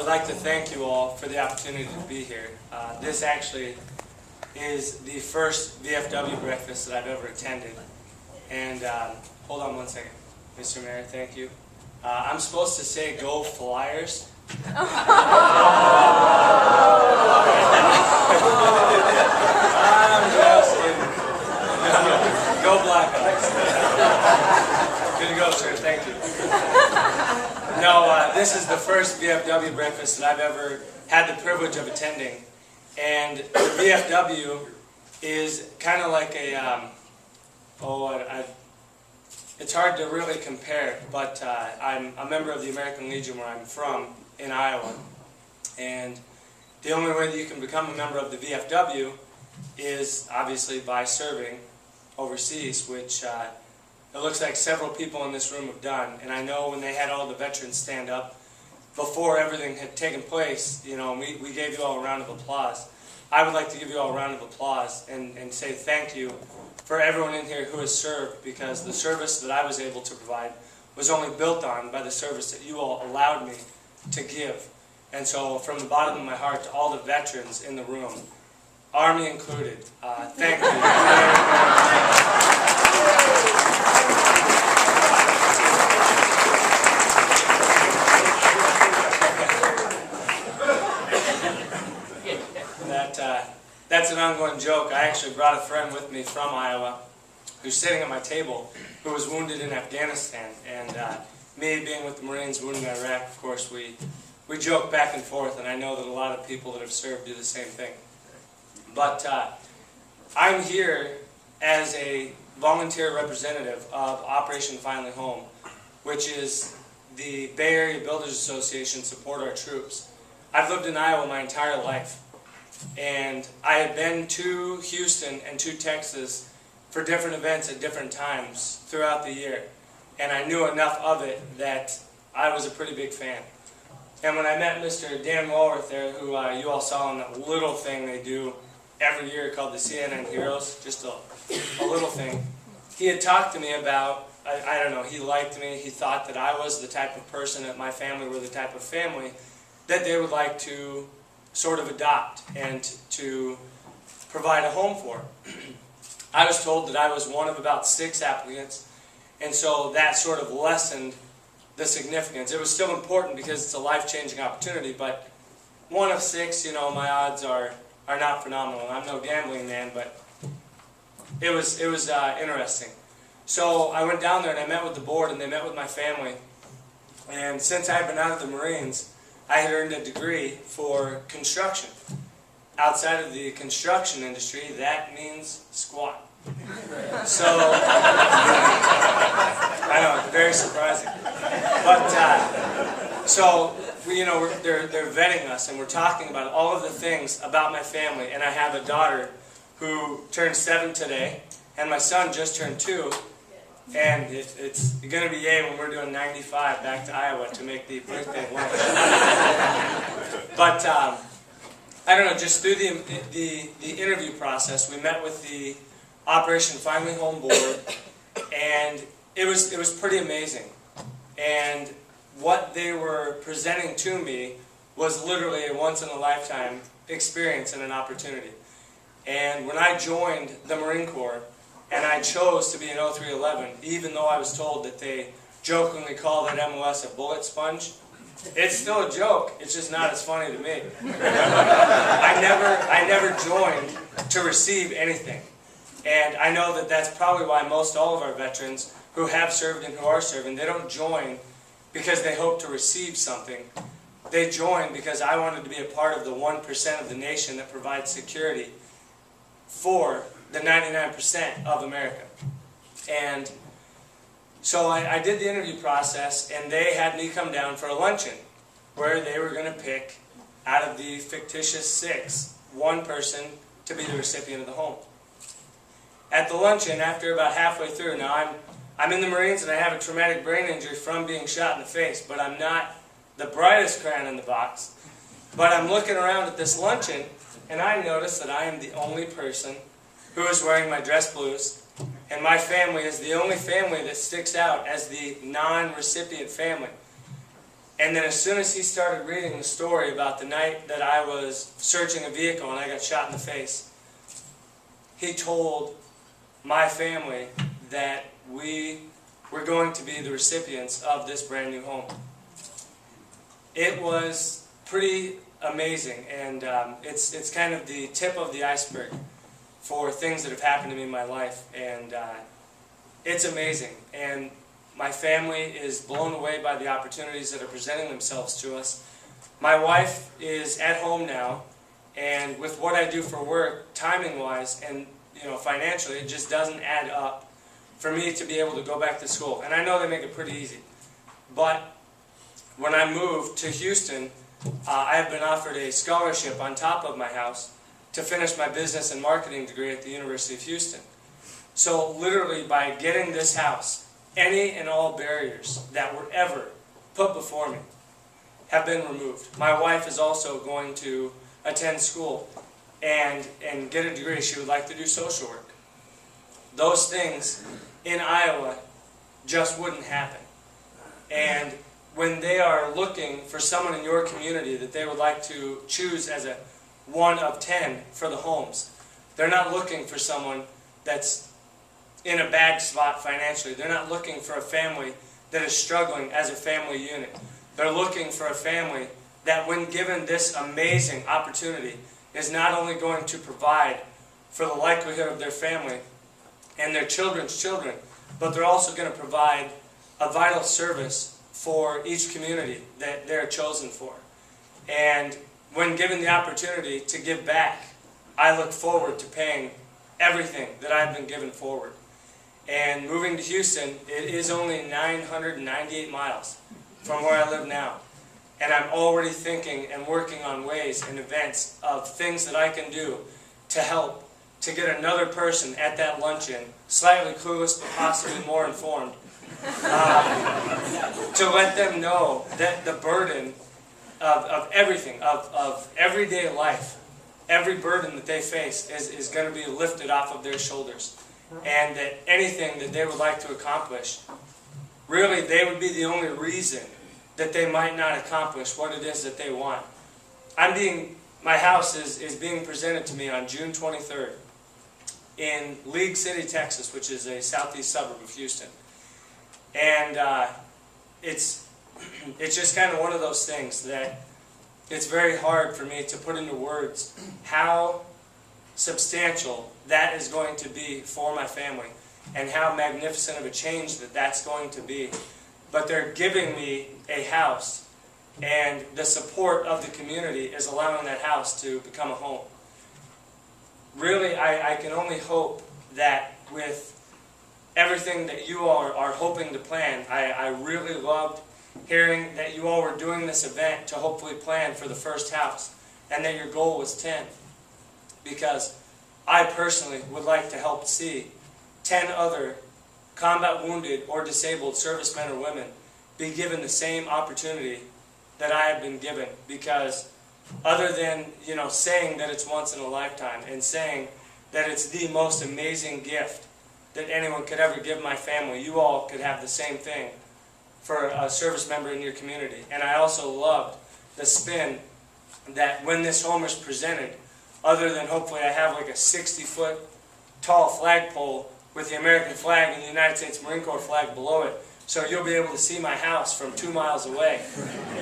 would like to thank you all for the opportunity to be here. This actually is the first VFW breakfast that I've ever attended. And hold on one second, Mr. Mayor, thank you. I'm supposed to say go Flyers. I'm just kidding. Go Blackhawks. Good to go, sir. Thank you. No, this is the first VFW breakfast that I've ever had the privilege of attending. And the VFW is kind of like a, it's hard to really compare, but I'm a member of the American Legion where I'm from in Iowa. And the only way that you can become a member of the VFW is obviously by serving overseas, which it looks like several people in this room have done. And I know when they had all the veterans stand up before everything had taken place, you know, we gave you all a round of applause. I would like to give you all a round of applause and say thank you for everyone in here who has served, because the service that I was able to provide was only built on by the service that you all allowed me to give. And so from the bottom of my heart to all the veterans in the room, Army included, thank you very, That's an ongoing joke. I actually brought a friend with me from Iowa who's sitting at my table who was wounded in Afghanistan. And me being with the Marines wounded in Iraq, of course, we joke back and forth, and I know that a lot of people that have served do the same thing. But I'm here as a volunteer representative of Operation Finally Home, which is the Bay Area Builders Association Support Our Troops. I've lived in Iowa my entire life. And I had been to Houston and to Texas for different events at different times throughout the year. And I knew enough of it that I was a pretty big fan. And when I met Mr. Dan Walworth there, who you all saw in that little thing they do every year called the CNN Heroes, just a little thing, he had talked to me about, I don't know, he liked me, he thought that I was the type of person, that my family were the type of family that they would like to sort of adopt and to provide a home for. I was told that I was one of about 6 applicants, and so that sort of lessened the significance. It was still important because it's a life-changing opportunity, but 1 of 6, you know, my odds are not phenomenal. I'm no gambling man, but it was interesting. So I went down there and I met with the board, and they met with my family. And since I had been out of the Marines, I had earned a degree for construction. Outside of the construction industry, that means squat. So, I know, it's very surprising. But, so, you know, they're vetting us, and we're talking about all of the things about my family. And I have a daughter who turned 7 today, and my son just turned 2. And it's going to be yay when we're doing 95 back to Iowa to make the birthday lunch. But I don't know, just through the interview process, we met with the Operation Finally Home board, and it was pretty amazing. And what they were presenting to me was literally a once-in-a-lifetime experience and an opportunity. And when I joined the Marine Corps, and I chose to be an 0311, even though I was told that they jokingly call that MOS a bullet sponge. It's still a joke, it's just not as funny to me. I never joined to receive anything. And I know that that's probably why most all of our veterans who have served and who are serving, they don't join because they hope to receive something. They join because I wanted to be a part of the 1% of the nation that provides security for the 99% of America. And so I did the interview process, and they had me come down for a luncheon where they were going to pick out of the fictitious 6, 1 person to be the recipient of the home. At the luncheon, after about halfway through, now I'm in the Marines and I have a traumatic brain injury from being shot in the face, but I'm not the brightest crayon in the box. But I'm looking around at this luncheon, and I notice that I am the only person who is wearing my dress blues, and my family is the only family that sticks out as the non-recipient family. And then as soon as he started reading the story about the night that I was searching a vehicle and I got shot in the face, he told my family that we were going to be the recipients of this brand new home. It was pretty amazing, and it's kind of the tip of the iceberg for things that have happened to me in my life, and it's amazing. And my family is blown away by the opportunities that are presenting themselves to us. My wife is at home now, and with what I do for work, timing-wise and financially, it just doesn't add up for me to be able to go back to school. And I know they make it pretty easy. But when I moved to Houston, I have been offered a scholarship on top of my house to finish my business and marketing degree at the University of Houston. So literally by getting this house, any and all barriers that were ever put before me have been removed. My wife is also going to attend school and get a degree. She would like to do social work. Those things in Iowa just wouldn't happen. And when they are looking for someone in your community that they would like to choose as a 1 of 10 for the homes, they're not looking for someone that's in a bad spot financially. They're not looking for a family that is struggling as a family unit. They're looking for a family that, when given this amazing opportunity, is not only going to provide for the likelihood of their family and their children's children, but they're also going to provide a vital service for each community that they're chosen for. And when given the opportunity to give back, I look forward to paying everything that I've been given forward. And moving to Houston, it is only 998 miles from where I live now. And I'm already thinking and working on ways and events of things that I can do to help to get another person at that luncheon, slightly clueless but possibly more informed, to let them know that the burden of everything, of everyday life, every burden that they face is going to be lifted off of their shoulders. And that anything that they would like to accomplish, really they would be the only reason that they might not accomplish what it is that they want. My house is being presented to me on June 23rd in League City, Texas, which is a southeast suburb of Houston. And it's just kind of one of those things that it's very hard for me to put into words how substantial that is going to be for my family and how magnificent of a change that's going to be. But they're giving me a house, and the support of the community is allowing that house to become a home. Really, I can only hope that with everything that you all are hoping to plan, I really loved hearing that you all were doing this event to hopefully plan for the first house, and that your goal was 10. Because I personally would like to help see 10 other combat wounded or disabled servicemen or women be given the same opportunity that I have been given. Because other than saying that it's once in a lifetime and saying that it's the most amazing gift that anyone could ever give my family, you all could have the same thing for a service member in your community. And I also loved the spin that when this home is presented, other than hopefully I have like a 60-foot tall flagpole with the American flag and the United States Marine Corps flag below it, so you'll be able to see my house from 2 miles away.